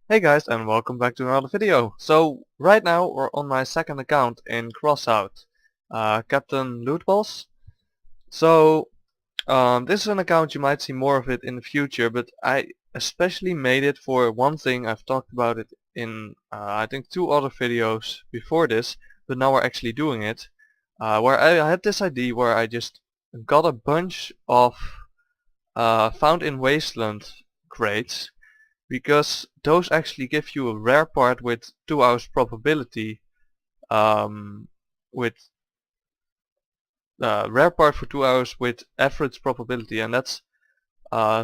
Hey guys, and welcome back to another video. So right now we're on my second account in Crossout, Captain Lootballs. So this is an account, you might see more of it in the future, but I especially made it for one thing. I've talked about it in I think 2 other videos before this, but now we're actually doing it. Where I had this idea where I just got a bunch of found in Wasteland crates, because those actually give you a rare part with 2 hours probability, um, with rare part for 2 hours with average probability, and that's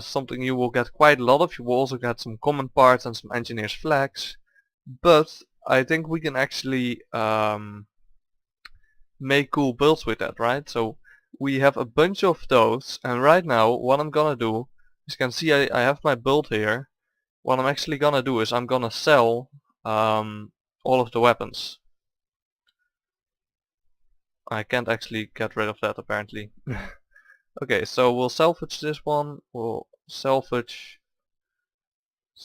something you will get quite a lot of. You will also get some common parts and some engineer's flags, but I think we can actually make cool builds with that, right? So we have a bunch of those, and right now what I'm gonna do is, you can see I have my build here. What I'm actually gonna do is I'm gonna sell all of the weapons. I can't actually get rid of that apparently. Okay, so we'll salvage this one. We'll salvage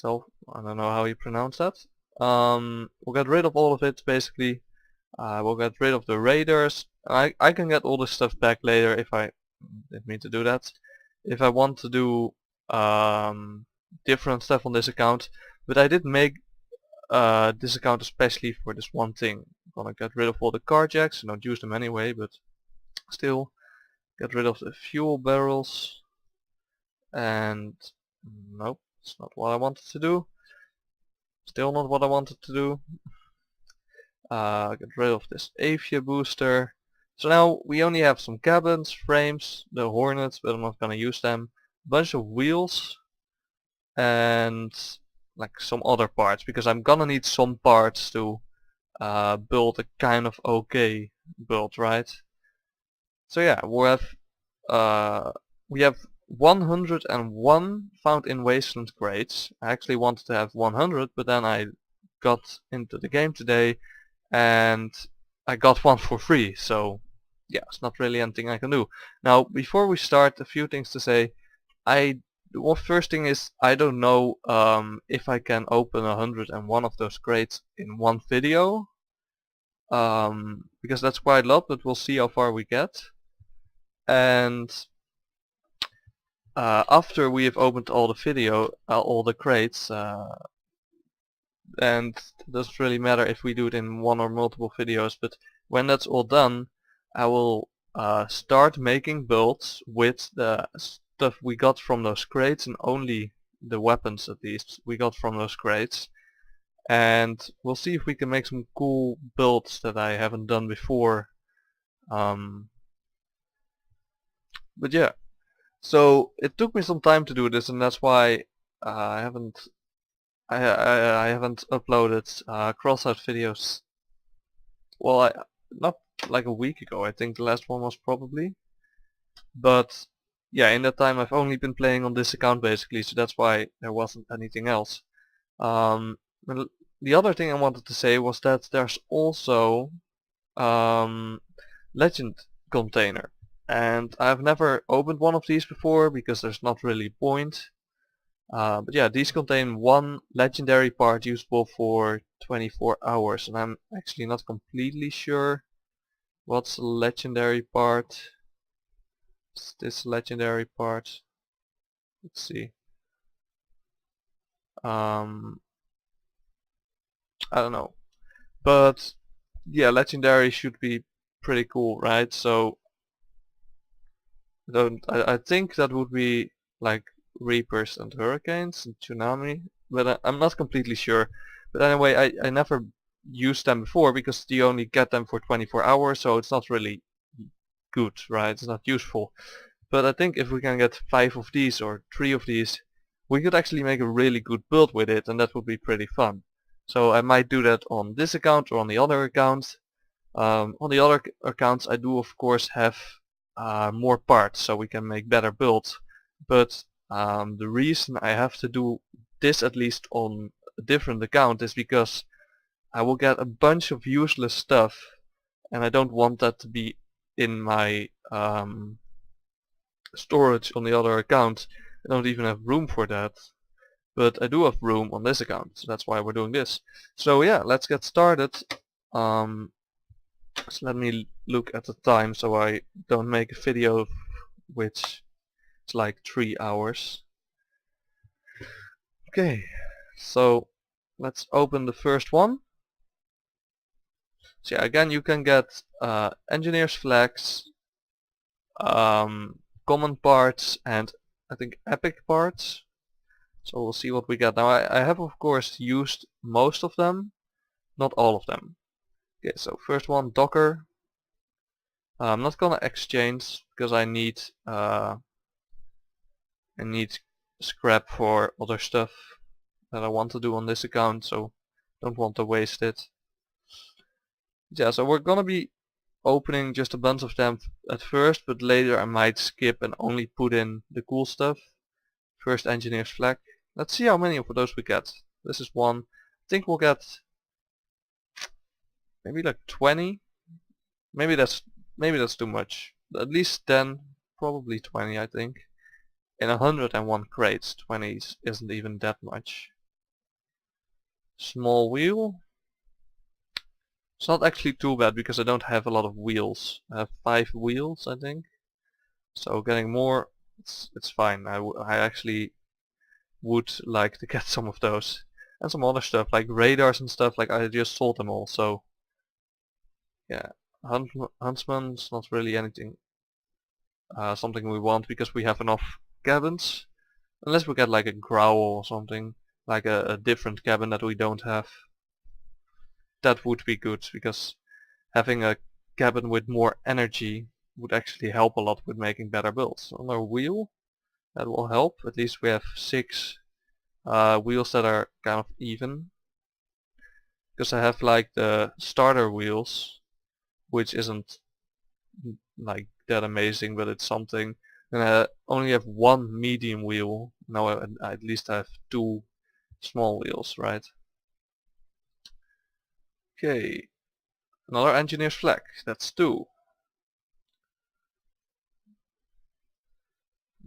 I don't know how you pronounce that. We'll get rid of all of it basically. We'll get rid of the raiders. I can get all this stuff back later if I didn't mean to do that. If I want to do different stuff on this account, but I did make this account especially for this one thing. I'm gonna get rid of all the carjacks. I don't use them anyway, but still. Get rid of the fuel barrels. And nope, it's not what I wanted to do. Still not what I wanted to do. Get rid of this Avia booster. So now we only have some cabins, frames, the Hornets, but I'm not gonna use them. Bunch of wheels and like some other parts, because I'm gonna need some parts to build a kind of okay build, right? So yeah, we have 101 found in Wasteland crates. I actually wanted to have 100, but then I got into the game today and I got one for free. So yeah, it's not really anything I can do. Now, before we start, a few things to say. First thing is, I don't know if I can open 101 of those crates in one video, because that's quite a lot, but we'll see how far we get. And after we have opened all all the crates, and it doesn't really matter if we do it in one or multiple videos, but when that's all done, I will start making builds with the stuff we got from those crates, and only the weapons at least we got from those crates. And we'll see if we can make some cool builds that I haven't done before. But yeah, so it took me some time to do this, and that's why I haven't uploaded Crossout videos. Well, not like a week ago. I think the last one was probably. But yeah, in that time I've only been playing on this account basically, so that's why there wasn't anything else. And the other thing I wanted to say was that there's also legend container, and I've never opened one of these before because there's not really a point. But yeah, these contain one legendary part usable for 24 hours, and I'm actually not completely sure what's a legendary part. Is this legendary part? Let's see. I don't know. But yeah, legendary should be pretty cool, right? So I think that would be like Reapers and Hurricanes and Tsunami, but I'm not completely sure. But anyway, I never used them before because you only get them for 24 hours, so it's not really good, right? It's not useful. But I think if we can get 5 of these or 3 of these, we could actually make a really good build with it, and that would be pretty fun. So I might do that on this account or on the other accounts. On the other accounts I do of course have more parts, so we can make better builds. But the reason I have to do this at least on a different account is because I will get a bunch of useless stuff, and I don't want that to be in my storage on the other account. I don't even have room for that. but I do have room on this account, so that's why we're doing this. So yeah, let's get started. So let me look at the time so I don't make a video which is like 3 hours. Okay, so let's open the first one. So yeah, again, you can get engineer's flags, common parts, and I think epic parts. So we'll see what we get. Now I have of course used most of them, not all of them. Okay, so first one, Docker. I'm not gonna exchange because I need scrap for other stuff that I want to do on this account, so don't want to waste it. Yeah, so we're gonna be opening just a bunch of them at first, but later I might skip and only put in the cool stuff. First engineer's flag. Let's see how many of those we get. This is one. I think we'll get maybe like 20. Maybe that's too much. At least 10, probably 20 I think. In 101 crates, 20 isn't even that much. Small wheel. It's not actually too bad because I don't have a lot of wheels. I have 5 wheels I think. So getting more, it's fine. I actually would like to get some of those. And some other stuff like radars and stuff, like I just sold them all, so yeah. Huntsman's not really anything something we want because we have enough cabins. Unless we get like a growl or something, like a different cabin that we don't have. That would be good because having a cabin with more energy would actually help a lot with making better builds. On our wheel, that will help. At least we have 6 wheels that are kind of even. Because I have like the starter wheels, which isn't like that amazing, but it's something. And I only have 1 medium wheel. Now I at least have 2 small wheels, right? Okay, another engineer's flag. That's 2.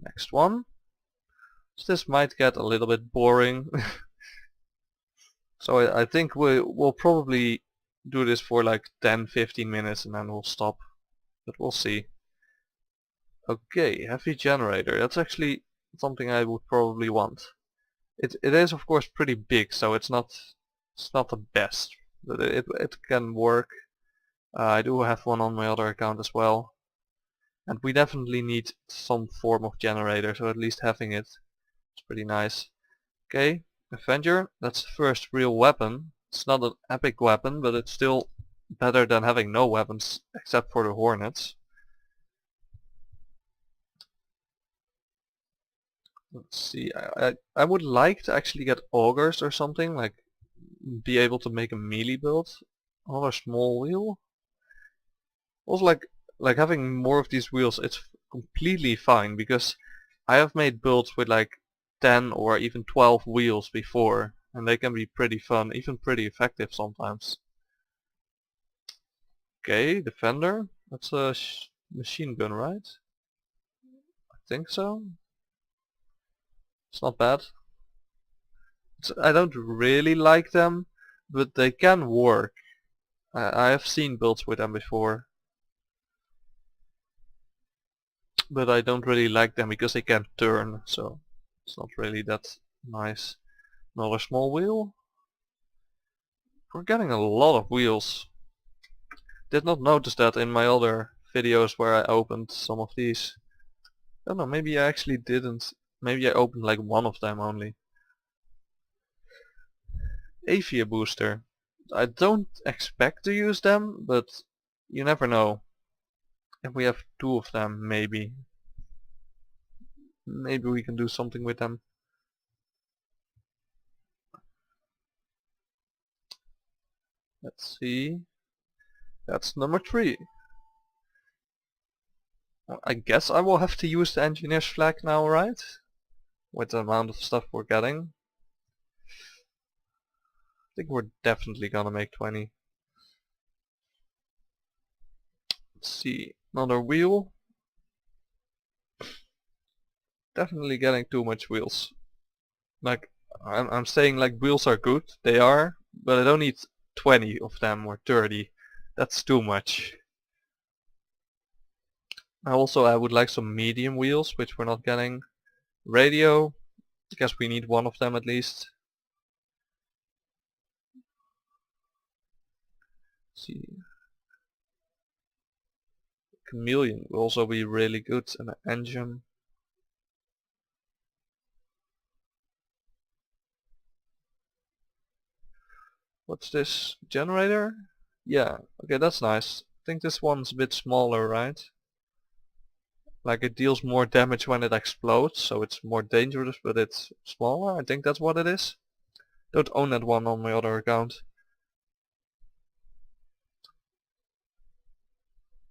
Next one. So this might get a little bit boring. So I think we'll probably do this for like 10-15 minutes and then we'll stop. But we'll see. Okay, heavy generator. That's actually something I would probably want. It is of course pretty big, so it's not the best, but it can work. I do have one on my other account as well. And we definitely need some form of generator, so at least having it is pretty nice. Okay, Avenger, that's the first real weapon. It's not an epic weapon, but it's still better than having no weapons except for the Hornets. Let's see, I would like to actually get augers or something, like be able to make a melee build. Another small wheel. Also like having more of these wheels, it's completely fine because I have made builds with like 10 or even 12 wheels before and they can be pretty fun, even pretty effective sometimes. Okay, Defender. That's a machine gun, right? I think so. It's not bad. I don't really like them, but they can work. I have seen builds with them before. But I don't really like them because they can't turn, so it's not really that nice. Another small wheel. We're getting a lot of wheels. Did not notice that in my other videos where I opened some of these. I don't know, maybe I actually didn't. Maybe I opened like one of them only. Avia booster. I don't expect to use them, but you never know. If we have 2 of them, maybe we can do something with them. Let's see. That's number 3. Well, I guess I will have to use the engineer's flag now, right? With the amount of stuff we're getting. I think we're definitely gonna make 20. Let's see. Another wheel. Definitely getting too much wheels. Like, I'm saying like wheels are good, they are, but I don't need 20 of them or 30. That's too much. Also, I would like some medium wheels, which we're not getting. Radio, I guess we need one of them at least. Let's see. Chameleon will also be really good, and an engine. What's this? Generator? Yeah, okay, that's nice. I think this one's a bit smaller, right? Like it deals more damage when it explodes, so it's more dangerous, but it's smaller. I think that's what it is. Don't own that one on my other account.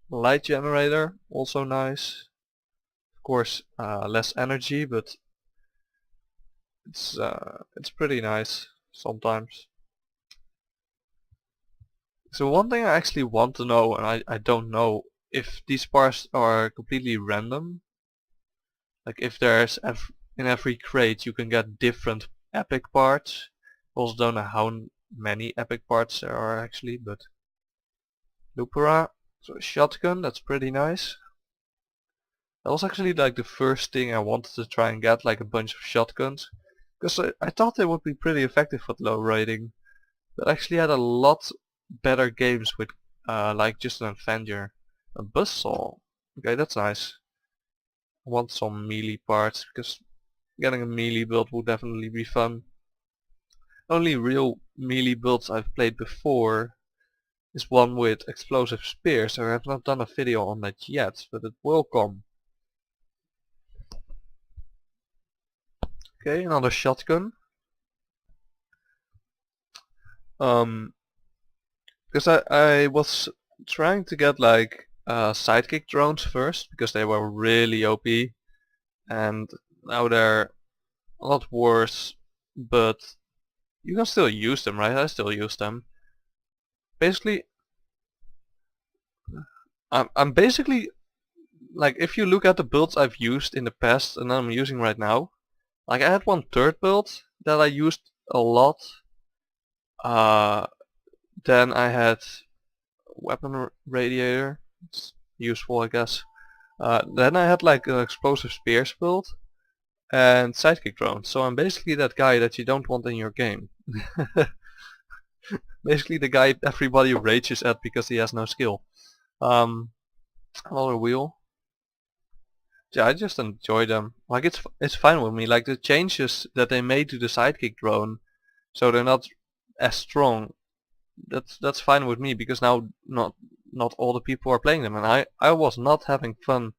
Light generator, also nice. Of course, less energy, but it's pretty nice sometimes. So one thing I actually want to know, and I don't know, if these parts are completely random. Like if there's in every crate you can get different epic parts. Also don't know how many epic parts there are actually, but Lupera, so a shotgun, that's pretty nice. That was actually like the first thing I wanted to try and get, like a bunch of shotguns. Because I thought they would be pretty effective with low rating. But actually had a lot better games with like just an Avenger. A buzzsaw. Okay, that's nice. I want some melee parts because getting a melee build would definitely be fun. Only real melee builds I've played before is one with explosive spears, so I have not done a video on that yet, but it will come. Okay, another shotgun. Because I was trying to get like sidekick drones first, because they were really OP, and now they're a lot worse, but you can still use them, right? I still use them. Basically, I'm basically, like, if you look at the builds I've used in the past and I'm using right now, like I had one third build that I used a lot. Then I had weapon radiator, it's useful I guess. Then I had like an explosive spears build and sidekick drone. So I'm basically that guy that you don't want in your game. Basically the guy everybody rages at because he has no skill. Another wheel. Yeah, I just enjoy them. Like it's fine with me. Like the changes that they made to the sidekick drone, so they're not as strong. That's fine with me because now not all the people are playing them, and I was not having fun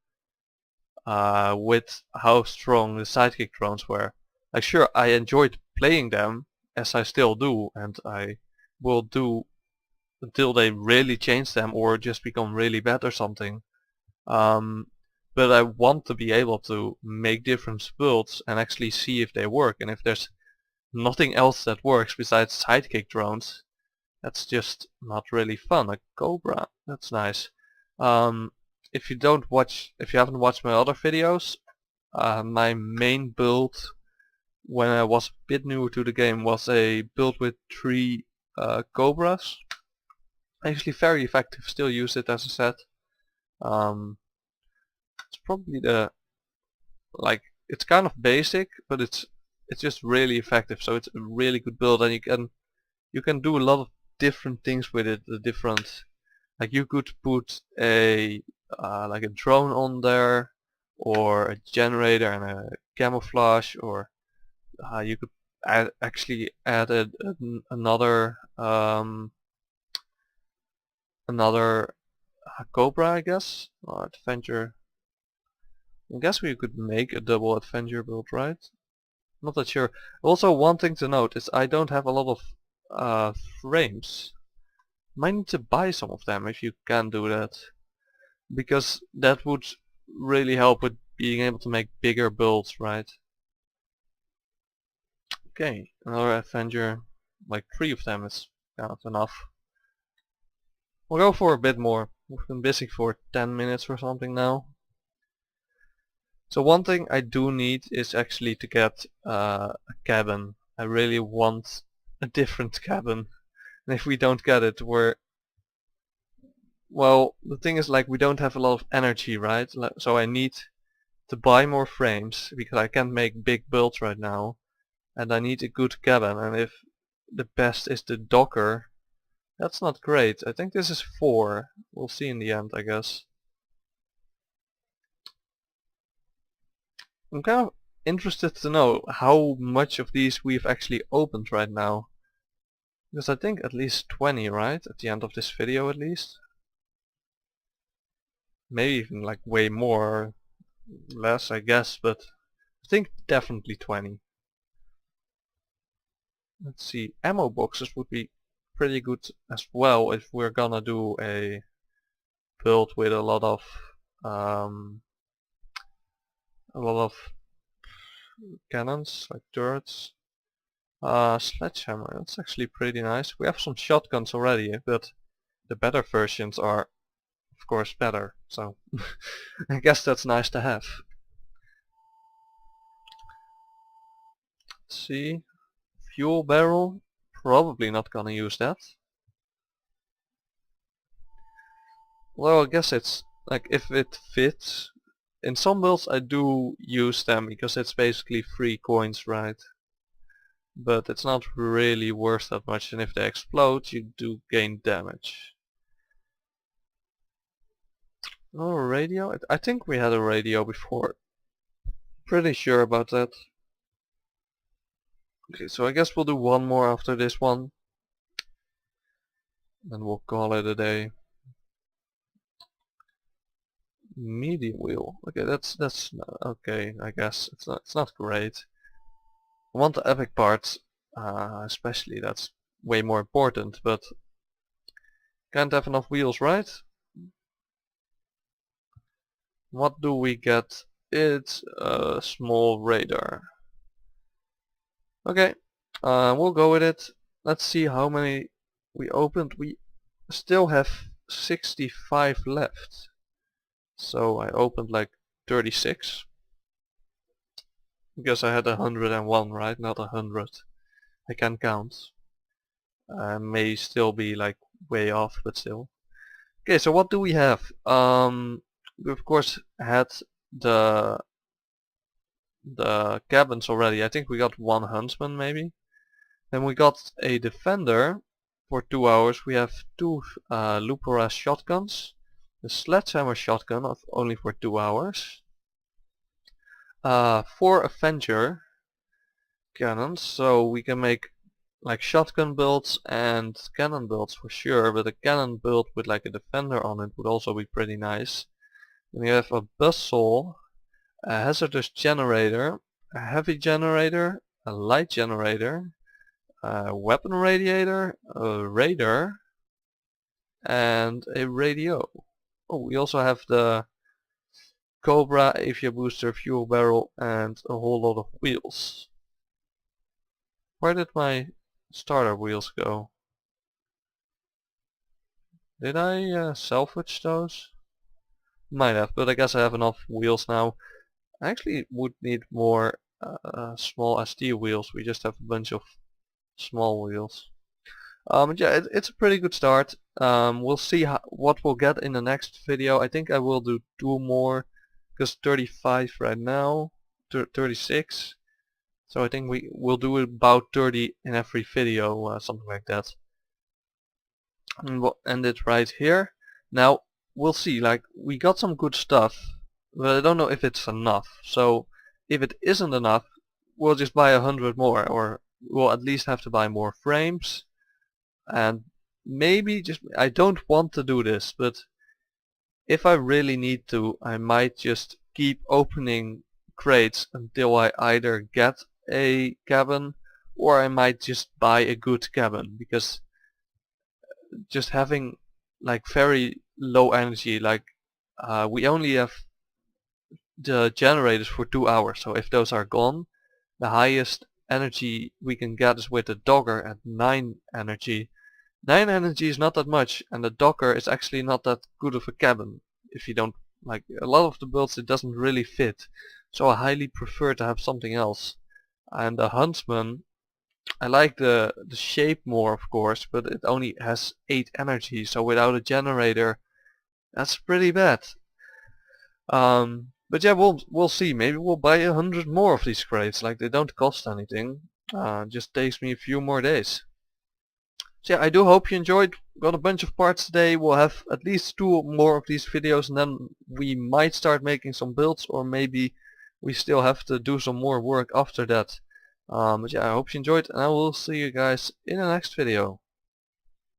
with how strong the sidekick drones were. Like sure, I enjoyed playing them, as I still do, and I will do until they really change them or just become really bad or something. But I want to be able to make different builds and actually see if they work, and if there's nothing else that works besides sidekick drones, that's just not really fun. A Cobra, that's nice. If you haven't watched my other videos, my main build when I was a bit newer to the game was a build with 3 Cobras. Actually very effective, still use it as a set. It's probably it's kind of basic, but it's just really effective, so it's a really good build, and you can do a lot of different things with it. The different, like you could put a like a drone on there, or a generator and a camouflage, or you could actually add another another Cobra, I guess, or Adventure. I guess we could make a double Adventure build, right? Not that sure. Also, one thing to note is I don't have a lot of frames. Might need to buy some of them if you can do that, because that would really help with being able to make bigger builds, right? Okay, another Avenger, like 3 of them is kind of enough. We'll go for a bit more. We've been busy for 10 minutes or something now. So one thing I do need is actually to get a cabin, I really want a different cabin. And if we don't get it, well, the thing is, like, we don't have a lot of energy, right? So I need to buy more frames because I can't make big builds right now. And I need a good cabin, and if the best is the Docker, that's not great. I think this is 4. We'll see in the end, I guess. I'm kind of interested to know how much of these we've actually opened right now. Because I think at least 20, right? At the end of this video at least. Maybe even like way more, less I guess, but I think definitely 20. Let's see, ammo boxes would be pretty good as well if we're gonna do a build with a lot of cannons, like turrets. Sledgehammer, that's actually pretty nice. We have some shotguns already, but the better versions are of course better, so I guess that's nice to have. Let's see, fuel barrel, probably not gonna use that. Well, I guess it's like if it fits. In some builds I do use them because it's basically free coins, right? But it's not really worth that much, and if they explode you do gain damage. Oh, a radio? I think we had a radio before. Pretty sure about that. Okay, so I guess we'll do one more after this one. And we'll call it a day. Medium wheel. Okay, that's okay, I guess. It's not great. I want the epic parts, especially, that's way more important, but can't have enough wheels, right? What do we get? It's a small radar. Okay, we'll go with it. Let's see how many we opened. We still have 65 left. So I opened like 36. Because I had 101, right? Not 100. I can count. I may still be like way off, but still. Okay, so what do we have? We of course had the cabins already. I think we got 1 huntsman maybe. Then we got a defender for 2 hours. We have 2 Lupora shotguns. The sledgehammer shotgun of only for 2 hours. 4 Avenger cannons, so we can make like shotgun builds and cannon builds for sure, but a cannon build with like a defender on it would also be pretty nice. Then we have a buzzsaw, a hazardous generator, a heavy generator, a light generator, a weapon radiator, a radar, and a radio. Oh, we also have the Cobra, Avia booster, fuel barrel, and a whole lot of wheels. Where did my starter wheels go? Did I salvage those? Might have, but I guess I have enough wheels now. I actually would need more small ST wheels. We just have a bunch of small wheels. Yeah, it's a pretty good start. We'll see what we'll get in the next video. I think I will do 2 more, because 35 right now, 36. So I think we will do about 30 in every video, something like that. And we'll end it right here. Now we'll see, like, we got some good stuff, but I don't know if it's enough. So if it isn't enough, we'll just buy 100 more, or we'll at least have to buy more frames. And maybe just, I don't want to do this, but if I really need to, I might just keep opening crates until I either get a cabin, or I might just buy a good cabin, because just having like very low energy, like we only have the generators for 2 hours, so if those are gone, the highest energy we can get is with the Dogger at 9 energy. 9 energy is not that much, and the Docker is actually not that good of a cabin. If you don't, like, a lot of the builds it doesn't really fit, so I highly prefer to have something else. And the Huntsman, I like the shape more, of course, but it only has 8 energy, so without a generator, that's pretty bad. But yeah, we'll see. Maybe we'll buy 100 more of these crates. Like, they don't cost anything. Just takes me a few more days. So yeah, I do hope you enjoyed. Got a bunch of parts today. We'll have at least 2 more of these videos, and then we might start making some builds, or maybe we still have to do some more work after that. But yeah, I hope you enjoyed, and I will see you guys in the next video.